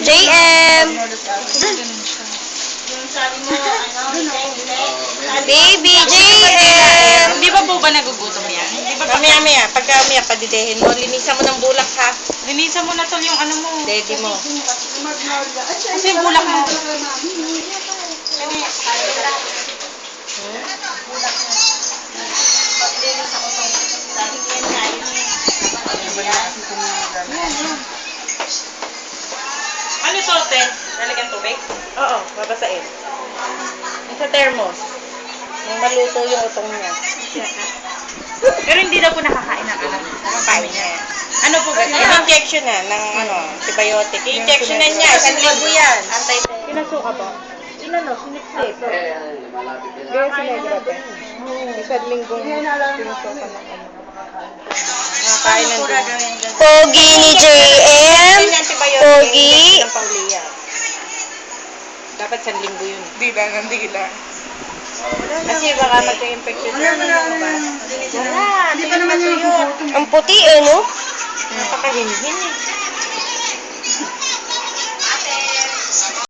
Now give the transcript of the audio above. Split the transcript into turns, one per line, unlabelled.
JM! Baby, JM!
Hindi ba po ba nagugutom yan? Hindi ba
Mamaya, pagka umiyak, padidehin mo. Linisan mo ng bulak, ha?
linisan mo na tol yung ano mo.
Daddy mo.
Kasi yung bulak mo. Ano to, te? Lalagyan tubig?
Oo, babasain. Yung sa thermos. Yung maluto yung utong niya.
Pero hindi daw po nakakain ng ano.
Nakakain niya.
Ano po ba?
In-injection na ng antibiotic. I-injection na niya. 1,000 yan. Pinasuka po. Inano, siniksip. Gaya sinegra pa. 1 linggong pinasuka ng ano. Nakakain ng doon.
Pogi ni JM. Pogi.
Ng Paulia. Dapat 1 linggo yun.
Hindi lang.
Kasi baka magka-infection siya. Wala.
Ang puti no?
Napakahinhin eh.